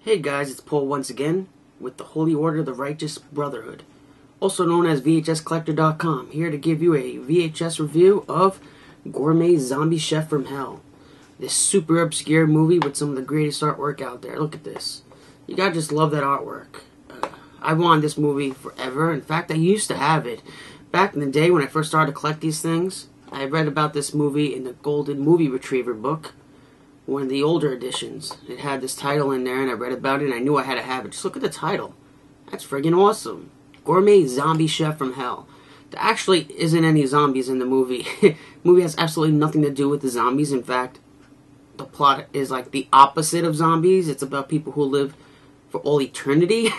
Hey guys, it's Paul once again with the Holy Order of the Righteous Brotherhood, also known as VHScollector.com, here to give you a VHS review of Gourmet Zombie Chef from Hell. This super obscure movie with some of the greatest artwork out there. Look at this. You gotta just love that artwork. I wanted this movie forever. In fact, I used to have it. Back in the day when I first started to collect these things, I read about this movie in the Golden Movie Retriever book. One of the older editions. It had this title in there and I read about it and I knew I had to have it. Just look at the title. That's friggin' awesome. Gourmet Zombie Chef from Hell. There actually isn't any zombies in the movie. The movie has absolutely nothing to do with the zombies. In fact, the plot is like the opposite of zombies. It's about people who live for all eternity.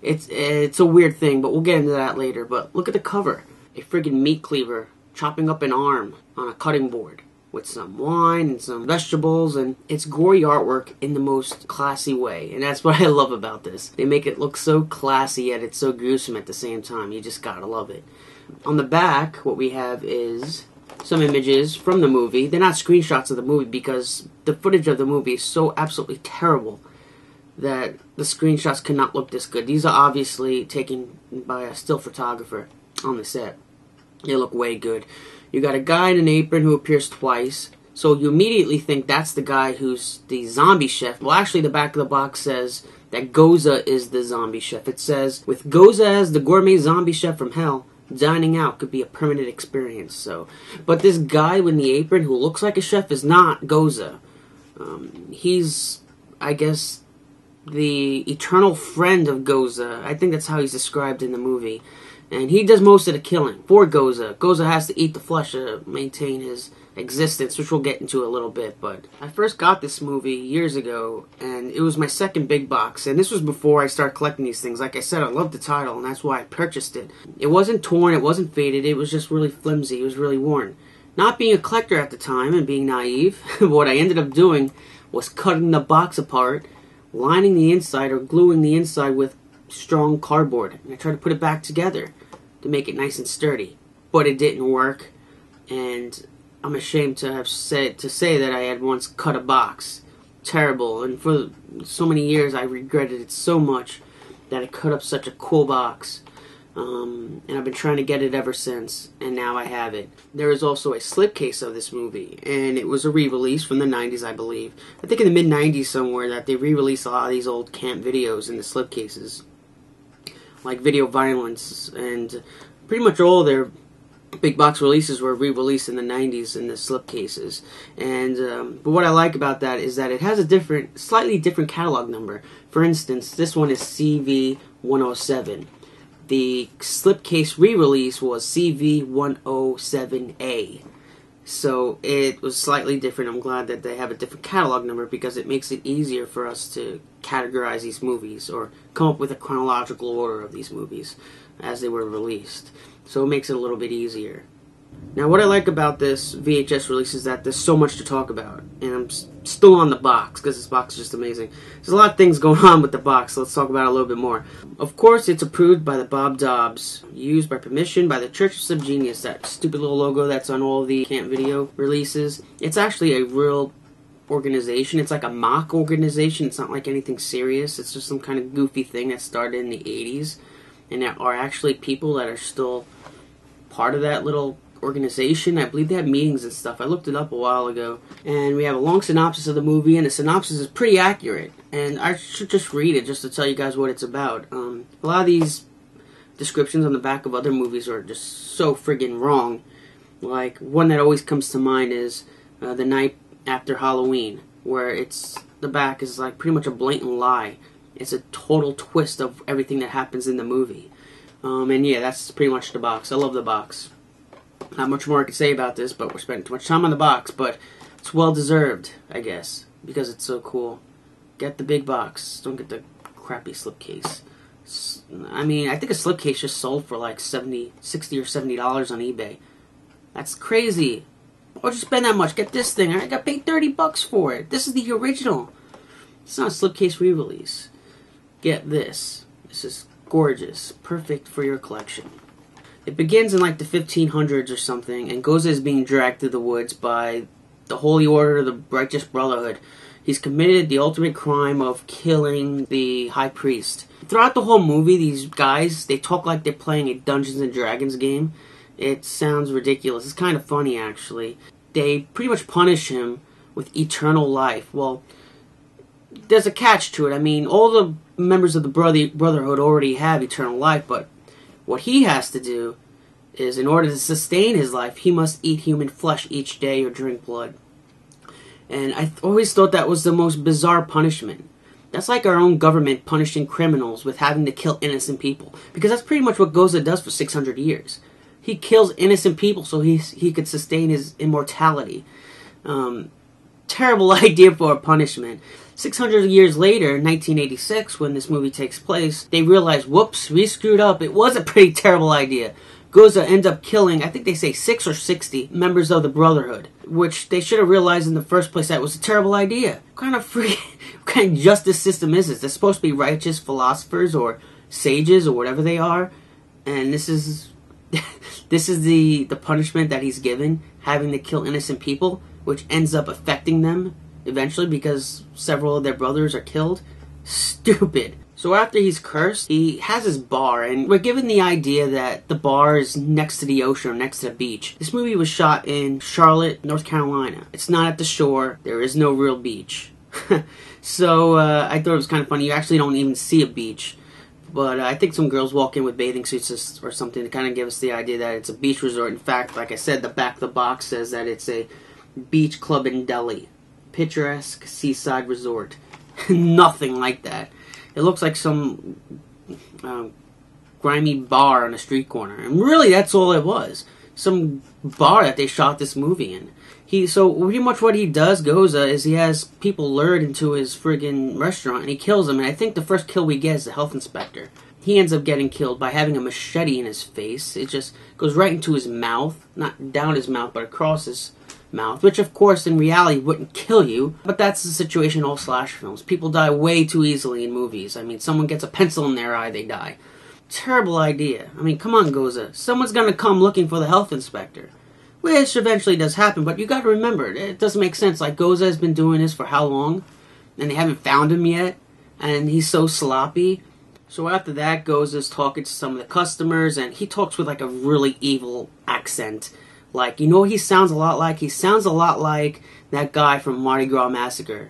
It's a weird thing, but we'll get into that later. But look at the cover. A friggin' meat cleaver chopping up an arm on a cutting board with some wine and some vegetables, and it's gory artwork in the most classy way, and that's what I love about this. They make it look so classy, yet it's so gruesome at the same time. You just gotta love it. On the back, what we have is some images from the movie. They're not screenshots of the movie because the footage of the movie is so absolutely terrible that the screenshots cannot look this good. These are obviously taken by a still photographer on the set. They look way good. You got a guy in an apron who appears twice, so you immediately think that's the guy who's the zombie chef. Well, actually, the back of the box says that Goza is the zombie chef. It says, with Goza as the gourmet zombie chef from hell, dining out could be a permanent experience. So, but this guy with the apron who looks like a chef is not Goza. He's, I guess, the eternal friend of Goza. I think that's how he's described in the movie. And he does most of the killing for Goza. Goza has to eat the flesh to maintain his existence, which we'll get into a little bit. But I first got this movie years ago, and it was my second big box. And this was before I started collecting these things. Like I said, I loved the title, and that's why I purchased it. It wasn't torn, it wasn't faded, it was just really flimsy, it was really worn. Not being a collector at the time and being naive, what I ended up doing was cutting the box apart, lining the inside or gluing the inside with strong cardboard, and I tried to put it back together to make it nice and sturdy, but it didn't work, and I'm ashamed to say that I had once cut a box. Terrible, and for so many years I regretted it so much that I cut up such a cool box, and I've been trying to get it ever since, and now I have it. There is also a slipcase of this movie, and it was a re-release from the 90s, I believe. I think in the mid-90s somewhere that they re-released a lot of these old camp videos in the slipcases, like Video Violence, and pretty much all their big box releases were re-released in the 90s in the slipcases. And but what I like about that is that it has a slightly different catalog number. For instance, this one is CV107. The slipcase re-release was CV107A. So it was slightly different. I'm glad that they have a different catalog number because it makes it easier for us to categorize these movies or come up with a chronological order of these movies as they were released. So it makes it a little bit easier. Now, what I like about this VHS release is that there's so much to talk about, and I'm still on the box because this box is just amazing. There's a lot of things going on with the box, so let's talk about it a little bit more. Of course, it's approved by the Bob Dobbs, used by permission by the Church of Subgenius, that stupid little logo that's on all the camp video releases. It's actually a real organization. It's like a mock organization. It's not like anything serious. It's just some kind of goofy thing that started in the 80s, and there are actually people that are still part of that little organization. I believe they have meetings and stuff. I looked it up a while ago, and we have a long synopsis of the movie, and the synopsis is pretty accurate, and I should just read it just to tell you guys what it's about. A lot of these descriptions on the back of other movies are just so friggin' wrong. Like, one that always comes to mind is The Night After Halloween, where the back is like pretty much a blatant lie. It's a total twist of everything that happens in the movie. And yeah, that's pretty much the box. I love the box. Not much more I could say about this, but we're spending too much time on the box, but it's well deserved, I guess, because it's so cool. Get the big box. Don't get the crappy slipcase. I mean, I think a slipcase just sold for like $60 or $70 on eBay. That's crazy. Why'd you spend that much? Get this thing. I got paid $30 for it. This is the original. It's not a slipcase re-release. Get this. This is gorgeous. Perfect for your collection. It begins in like the 1500s or something, and Goza is being dragged through the woods by the Holy Order of the Righteous Brotherhood. He's committed the ultimate crime of killing the high priest. Throughout the whole movie, these guys, they talk like they're playing a Dungeons and Dragons game. It sounds ridiculous. It's kind of funny, actually. They pretty much punish him with eternal life. Well, there's a catch to it. I mean, all the members of the Brotherhood already have eternal life, but what he has to do is, in order to sustain his life, he must eat human flesh each day or drink blood. And I always thought that was the most bizarre punishment. That's like our own government punishing criminals with having to kill innocent people. Because that's pretty much what Goza does for 600 years. He kills innocent people so he could sustain his immortality. Terrible idea for a punishment. 600 years later, in 1986, when this movie takes place, they realize, whoops, we screwed up. It was a pretty terrible idea. Goza ends up killing, I think they say 6 or 60 members of the Brotherhood, which they should have realized in the first place that was a terrible idea. What kind of justice system is this? They're supposed to be righteous philosophers or sages or whatever they are, and this is the punishment that he's given, having to kill innocent people, which ends up affecting them eventually because several of their brothers are killed. Stupid. So after he's cursed, he has his bar, and we're given the idea that the bar is next to the ocean or next to the beach. This movie was shot in Charlotte, North Carolina. It's not at the shore. There is no real beach. So I thought it was kind of funny. You actually don't even see a beach. But I think some girls walk in with bathing suits or something to kind of give us the idea that it's a beach resort. In fact, like I said, the back of the box says that it's a beach club in Delhi. Picturesque seaside resort. Nothing like that. It looks like some grimy bar on a street corner. And really, that's all it was. Some bar that they shot this movie in. So pretty much what he does, Goza, is he has people lured into his friggin' restaurant and he kills them. And I think the first kill we get is the health inspector. He ends up getting killed by having a machete in his face. It just goes right into his mouth. Not down his mouth, but across his mouth, which of course in reality wouldn't kill you, but that's the situation in all slash films. People die way too easily in movies. I mean, someone gets a pencil in their eye, they die. Terrible idea. I mean, come on, Goza. Someone's gonna come looking for the health inspector. Which eventually does happen, but you gotta remember, it doesn't make sense. Like, Goza has been doing this for how long? And they haven't found him yet? And he's so sloppy. So after that, Goza's talking to some of the customers, and he talks with like a really evil accent. Like, you know what he sounds a lot like? He sounds a lot like that guy from Mardi Gras Massacre.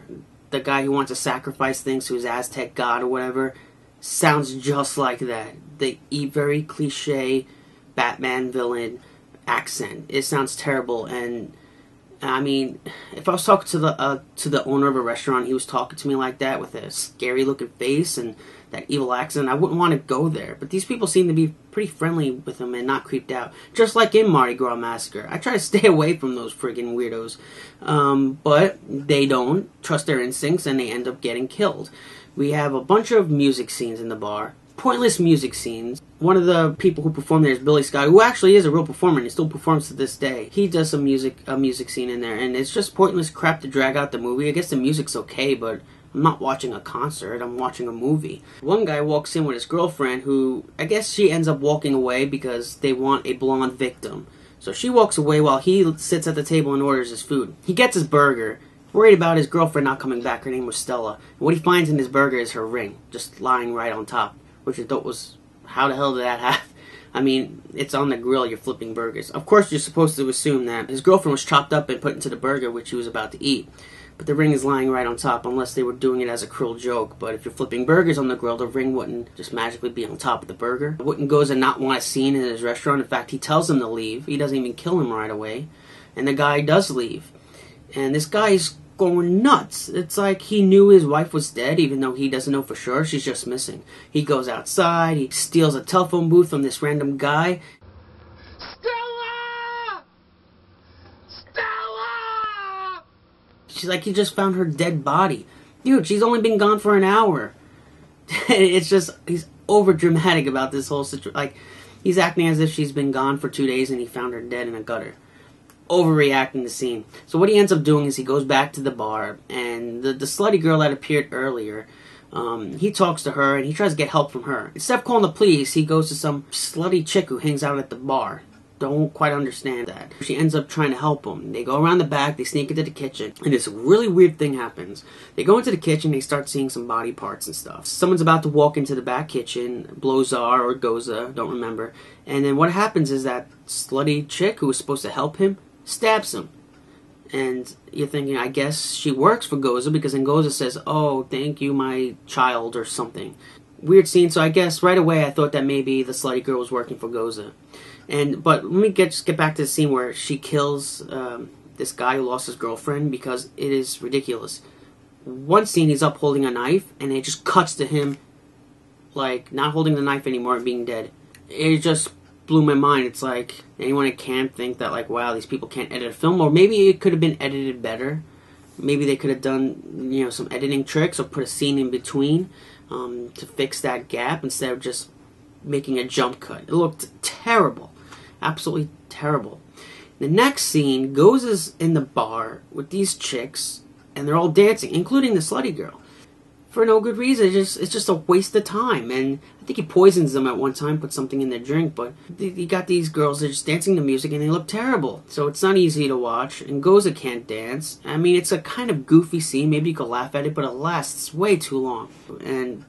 The guy who wants to sacrifice things to his Aztec god or whatever. Sounds just like that. The very cliche Batman villain accent. It sounds terrible. And I mean, if I was talking to the owner of a restaurant, he was talking to me like that with a scary looking face and that evil accent, I wouldn't want to go there. But these people seem to be pretty friendly with him and not creeped out. Just like in Mardi Gras Massacre. I try to stay away from those friggin' weirdos. But they don't trust their instincts and they end up getting killed. We have a bunch of music scenes in the bar. Pointless music scenes. One of the people who perform there is Billy Scott, who actually is a real performer and he still performs to this day. He does a music scene in there, and it's just pointless crap to drag out the movie. I guess the music's okay, but I'm not watching a concert, I'm watching a movie. One guy walks in with his girlfriend who, I guess she ends up walking away because they want a blonde victim. So she walks away while he sits at the table and orders his food. He gets his burger, worried about his girlfriend not coming back. Her name was Stella. And what he finds in his burger is her ring, just lying right on top. Which I thought was, how the hell did that happen? I mean, it's on the grill, you're flipping burgers. Of course, you're supposed to assume that his girlfriend was chopped up and put into the burger which he was about to eat. But the ring is lying right on top, unless they were doing it as a cruel joke. But if you're flipping burgers on the grill, the ring wouldn't just magically be on top of the burger. Wouldn't Goza not want a scene in his restaurant? In fact, he tells him to leave. He doesn't even kill him right away. And the guy does leave. And this guy's going nuts. It's like he knew his wife was dead, even though he doesn't know for sure. She's just missing. He goes outside, he steals a telephone booth from this random guy. Stella! Stella! She's like, he just found her dead body. Dude, she's only been gone for an hour. It's just, he's over dramatic about this whole situation. Like, he's acting as if she's been gone for 2 days and he found her dead in a gutter. Overreacting the scene. So what he ends up doing is he goes back to the bar, and the slutty girl that appeared earlier, he talks to her and he tries to get help from her. Instead of calling the police, he goes to some slutty chick who hangs out at the bar. don't quite understand that. She ends up trying to help him. They go around the back, they sneak into the kitchen, and this really weird thing happens. They go into the kitchen, they start seeing some body parts and stuff. Someone's about to walk into the back kitchen, Blowzar or Goza, don't remember, and then what happens is that slutty chick who was supposed to help him stabs him. And you're thinking, I guess she works for Goza, because then Goza says, "Oh, thank you, my child," or something. Weird scene, so I guess right away I thought that maybe the slutty girl was working for Goza. But let me just get back to the scene where she kills this guy who lost his girlfriend, because it is ridiculous. One scene, he's up holding a knife, and it just cuts to him, like, not holding the knife anymore and being dead. It just blew my mind. It's like, anyone at camp think that, like, wow, these people can't edit a film, or maybe it could have been edited better. Maybe they could have done, you know, some editing tricks, or put a scene in between to fix that gap, instead of just making a jump cut. It looked terrible. Absolutely terrible. The next scene, Goza's in the bar with these chicks, and they're all dancing, including the slutty girl, for no good reason. It's just a waste of time. And I think he poisons them at one time, puts something in their drink, but you got these girls, they're just dancing to music, and they look terrible. So it's not easy to watch, and Goza can't dance. I mean, it's a kind of goofy scene, maybe you could laugh at it, but it lasts way too long.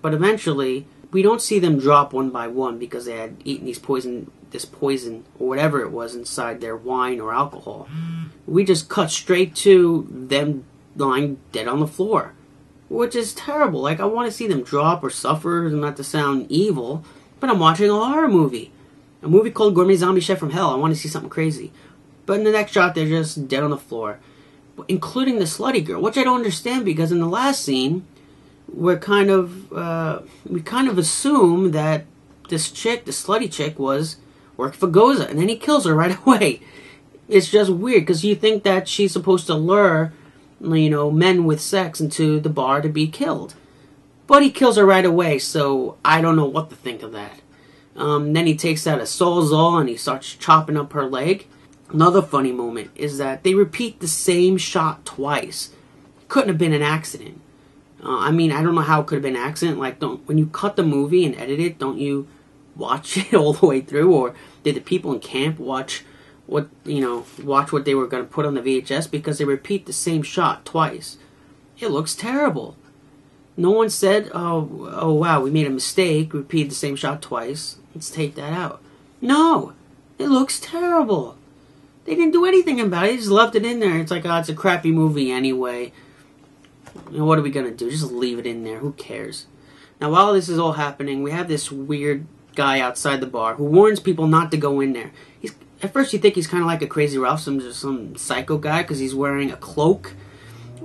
But eventually, we don't see them drop one by one, because they had eaten this poison, or whatever it was, inside their wine or alcohol. We just cut straight to them lying dead on the floor, which is terrible. Like, I want to see them drop or suffer, not to sound evil, but I'm watching a horror movie. A movie called Gourmet Zombie Chef from Hell. I want to see something crazy. But in the next shot, they're just dead on the floor, including the slutty girl, which I don't understand, because in the last scene, we kind of assume that this chick, the slutty chick, worked for Goza, and then he kills her right away. It's just weird, because you think that she's supposed to lure, you know, men with sex into the bar to be killed. But he kills her right away, so I don't know what to think of that. Then he takes out a sawzall and he starts chopping up her leg. Another funny moment is that they repeat the same shot twice. Couldn't have been an accident. I mean, I don't know how it could have been an accident. Like, when you cut the movie and edit it, don't you watch it all the way through? Or did the people in camp watch what they were going to put on the VHS? Because they repeat the same shot twice. It looks terrible. No one said, oh wow, we made a mistake, repeated the same shot twice, let's take that out. No, it looks terrible. They didn't do anything about it, they just left it in there. It's like, oh, it's a crappy movie anyway. You know, what are we going to do? Just leave it in there, who cares? Now, while this is all happening, we have this weird guy outside the bar who warns people not to go in there. At first you think he's kind of like a Crazy Ralph, some psycho guy, because he's wearing a cloak,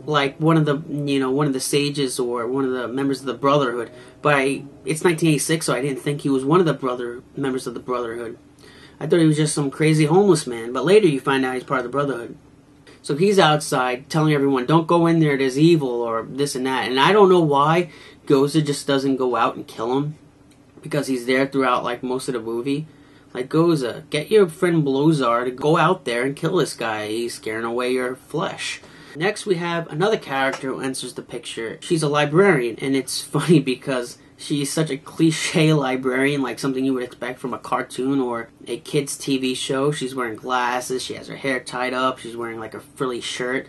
like one of the sages or one of the members of the Brotherhood. But it's 1986, so I didn't think he was one of the members of the Brotherhood. I thought he was just some crazy homeless man, but later you find out he's part of the Brotherhood. So he's outside telling everyone, don't go in there, there's evil, or this and that. And I don't know why Goza just doesn't go out and kill him, because he's there throughout, like, most of the movie. Like, Goza, get your friend Blowzar to go out there and kill this guy. He's scaring away your flesh. Next, we have another character who enters the picture. She's a librarian, and it's funny because she's such a cliche librarian, like something you would expect from a cartoon or a kid's TV show. She's wearing glasses, she has her hair tied up, she's wearing like a frilly shirt,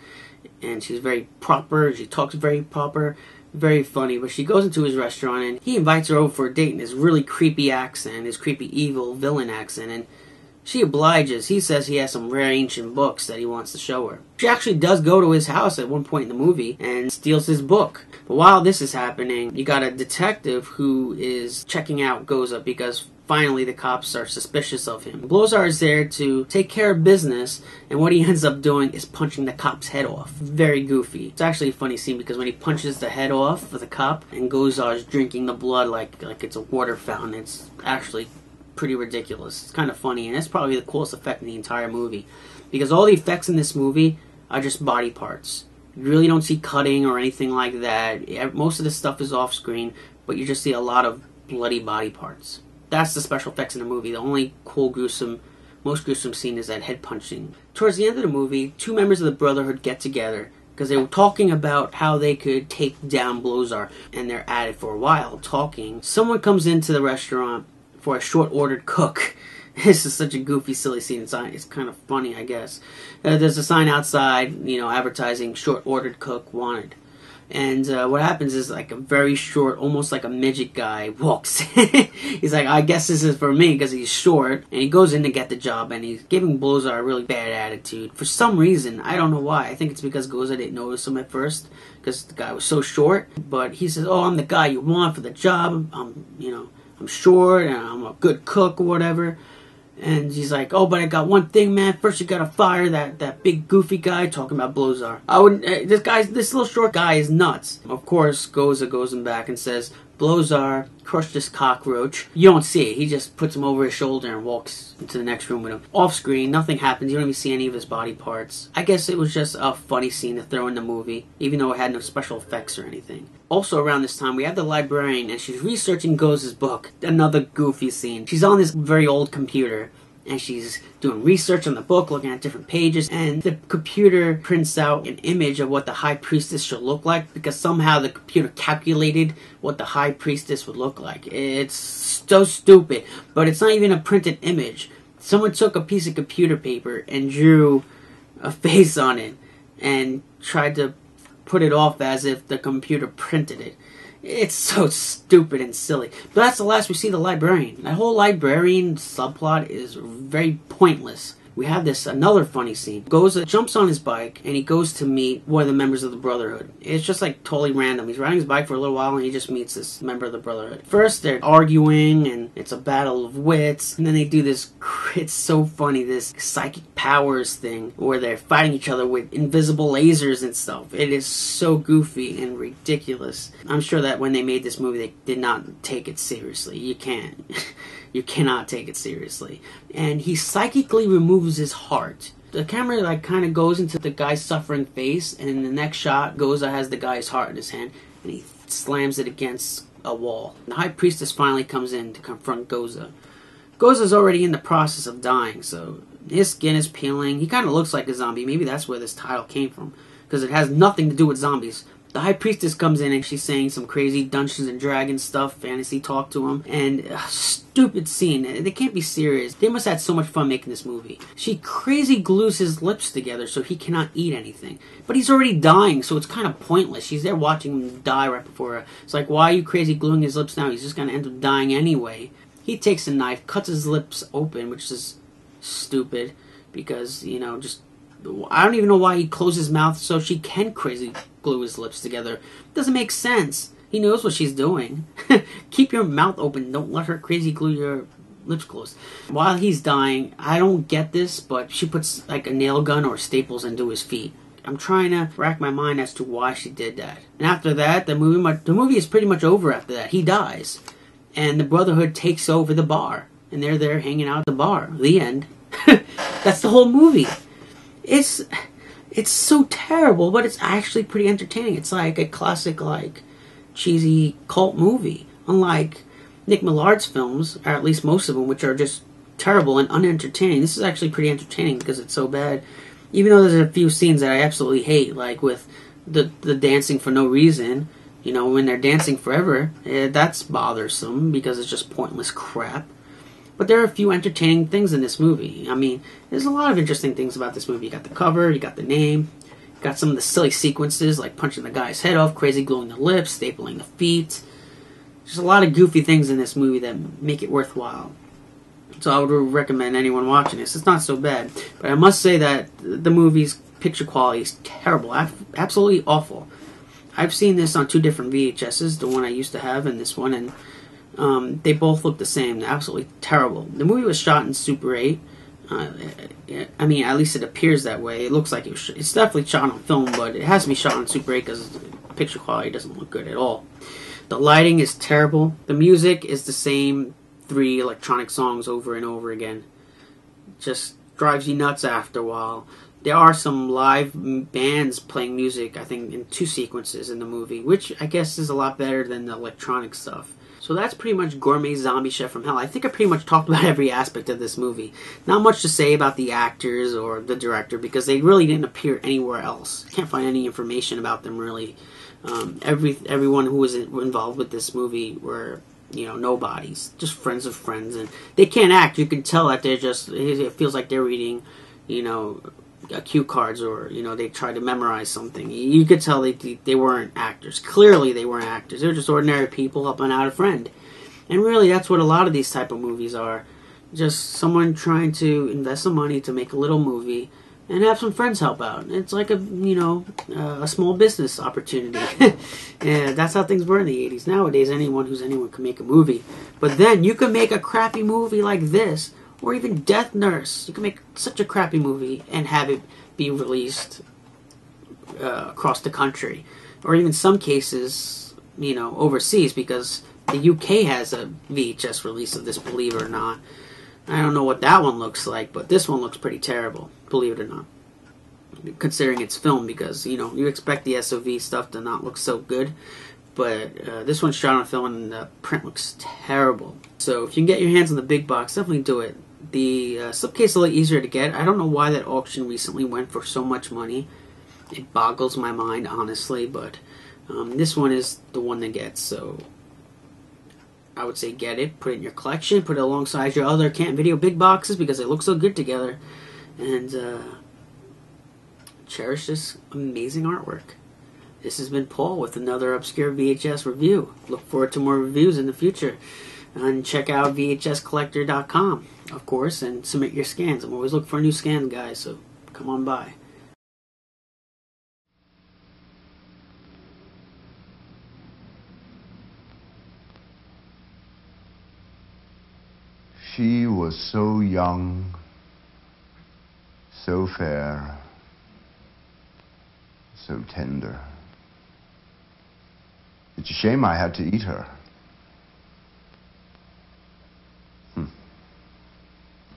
and she's very proper, she talks very proper. Very funny, but she goes into his restaurant and he invites her over for a date in his really creepy accent, his creepy evil villain accent, and she obliges. He says he has some rare ancient books that he wants to show her. She actually does go to his house at one point in the movie and steals his book. But while this is happening, you got a detective who is checking out Goza because finally the cops are suspicious of him. Blowzar is there to take care of business, and what he ends up doing is punching the cop's head off. Very goofy. It's actually a funny scene because when he punches the head off of the cop and Goza is drinking the blood like it's a water fountain, it's actually pretty ridiculous. It's kind of funny, and it's probably the coolest effect in the entire movie because all the effects in this movie are just body parts. You really don't see cutting or anything like that. Most of this stuff is off screen, but you just see a lot of bloody body parts. That's the special effects in the movie. The only cool, most gruesome scene is that head punching. Towards the end of the movie, two members of the Brotherhood get together because they were talking about how they could take down Blowzar, and they're at it for a while, talking. Someone comes into the restaurant for a short-ordered cook, This is such a goofy, silly scene. It's kind of funny, I guess. There's a sign outside, advertising short ordered cook wanted. And what happens is, like, a very short, almost like a midget guy walks in. He's like, I guess this is for me because he's short. And he goes in to get the job, and he's giving Blowzar a really bad attitude. For some reason, I don't know why. I think it's because Goza didn't notice him at first because the guy was so short. But he says, oh, I'm the guy you want for the job. I'm short, and I'm a good cook or whatever. And he's like, oh, but I got one thing, man. First you gotta fire that big goofy guy talking about Blowzar. This little short guy is nuts. Of course, Goza goes him back and says, Blowzar crushed this cockroach. You don't see it. He just puts him over his shoulder and walks into the next room with him. Off screen, nothing happens. You don't even see any of his body parts. I guess it was just a funny scene to throw in the movie, even though it had no special effects or anything. Also around this time, we have the librarian, and she's researching Goza's book. Another goofy scene. She's on this very old computer, and she's doing research on the book, looking at different pages, and the computer prints out an image of what the High Priestess should look like, because somehow the computer calculated what the High Priestess would look like. It's so stupid, but it's not even a printed image. Someone took a piece of computer paper and drew a face on it, and tried to put it off as if the computer printed it. It's so stupid and silly. But that's the last we see the librarian. That whole librarian subplot is very pointless. We have another funny scene. Goza jumps on his bike and he goes to meet one of the members of the Brotherhood. It's just like totally random. He's riding his bike for a little while and he just meets this member of the Brotherhood. First they're arguing and it's a battle of wits. And then they do this, it's so funny, this psychic powers thing where they're fighting each other with invisible lasers and stuff. It is so goofy and ridiculous. I'm sure that when they made this movie they did not take it seriously. You can't. You cannot take it seriously. And he psychically removes his heart. The camera kind of goes into the guy's suffering face, and in the next shot, Goza has the guy's heart in his hand, and he slams it against a wall. The High Priestess finally comes in to confront Goza. Goza's already in the process of dying, so his skin is peeling. He kind of looks like a zombie. Maybe that's where this title came from, because it has nothing to do with zombies. The High Priestess comes in and she's saying some crazy Dungeons and Dragons stuff, fantasy talk to him, and stupid scene. They can't be serious. They must have had so much fun making this movie. She crazy glues his lips together so he cannot eat anything. But he's already dying, so it's kind of pointless. She's there watching him die right before her. It's like, why are you crazy gluing his lips now? He's just going to end up dying anyway. He takes a knife, cuts his lips open, which is stupid, because, I don't even know why he closed his mouth so she can crazy glue his lips together. It doesn't make sense. He knows what she's doing. Keep your mouth open. Don't let her crazy glue your lips closed. While he's dying, I don't get this, but she puts like a nail gun or staples into his feet. I'm trying to rack my mind as to why she did that. And after that, the movie is pretty much over after that. He dies. And the Brotherhood takes over the bar. And they're there hanging out at the bar. The end. That's the whole movie. It's so terrible, but it's actually pretty entertaining. It's like a classic, cheesy cult movie. Unlike Nick Millard's films, or at least most of them, which are just terrible and unentertaining. This is actually pretty entertaining because it's so bad. Even though there's a few scenes that I absolutely hate, like with the dancing for no reason. When they're dancing forever, that's bothersome because it's just pointless crap. But there are a few entertaining things in this movie. I mean, there's a lot of interesting things about this movie. You got the cover, you got the name, you got some of the silly sequences like punching the guy's head off, crazy gluing the lips, stapling the feet. There's a lot of goofy things in this movie that make it worthwhile. So I would recommend anyone watching this. It's not so bad. But I must say that the movie's picture quality is terrible. Absolutely awful. I've seen this on 2 different VHSs, the one I used to have and this one, and they both look the same. They're absolutely terrible. The movie was shot in Super 8. I mean, at least it appears that way. It looks like it's definitely shot on film, but it has to be shot on Super 8 because the picture quality doesn't look good at all. The lighting is terrible. The music is the same 3 electronic songs over and over again. Just drives you nuts after a while. There are some live bands playing music, I think, in 2 sequences in the movie, which I guess is a lot better than the electronic stuff. So that's pretty much Gourmet Zombie Chef from Hell. I think I pretty much talked about every aspect of this movie. Not much to say about the actors or the director because they really didn't appear anywhere else. Can't find any information about them really. Everyone who was involved with this movie were nobodies, just friends of friends, and they can't act. You can tell that they're just, it feels like they're reading, cue cards, or, they try to memorize something. You could tell they weren't actors. Clearly they weren't actors. They were just ordinary people helping out a friend. And really, that's what a lot of these type of movies are. Just someone trying to invest some money to make a little movie and have some friends help out. It's like a small business opportunity. Yeah, that's how things were in the 80s. Nowadays, anyone can make a movie. But then you can make a crappy movie like this, or even Death Nurse. You can make such a crappy movie and have it be released across the country, or even some cases, overseas, because the UK has a VHS release of this, believe it or not. I don't know what that one looks like, but this one looks pretty terrible, believe it or not, considering it's film, because, you expect the SOV stuff to not look so good, but this one's shot on film and the print looks terrible. So if you can get your hands on the big box, definitely do it. The slipcase is a little easier to get. I don't know why that auction recently went for so much money. It boggles my mind, honestly, but this one is the one to get, so I would say get it, put it in your collection, put it alongside your other Canton Video big boxes because they look so good together, and cherish this amazing artwork. This has been Paul with another obscure VHS review. Look forward to more reviews in the future. And check out VHScollector.com, of course, and submit your scans. I'm always looking for new scans, guys, so come on by. She was so young, so fair, so tender. It's a shame I had to eat her.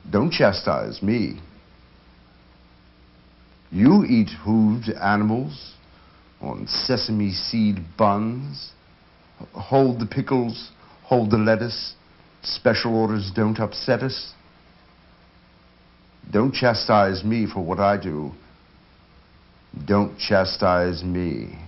Don't chastise me. You eat hooved animals on sesame seed buns. Hold the pickles, hold the lettuce. Special orders don't upset us. Don't chastise me for what I do. Don't chastise me.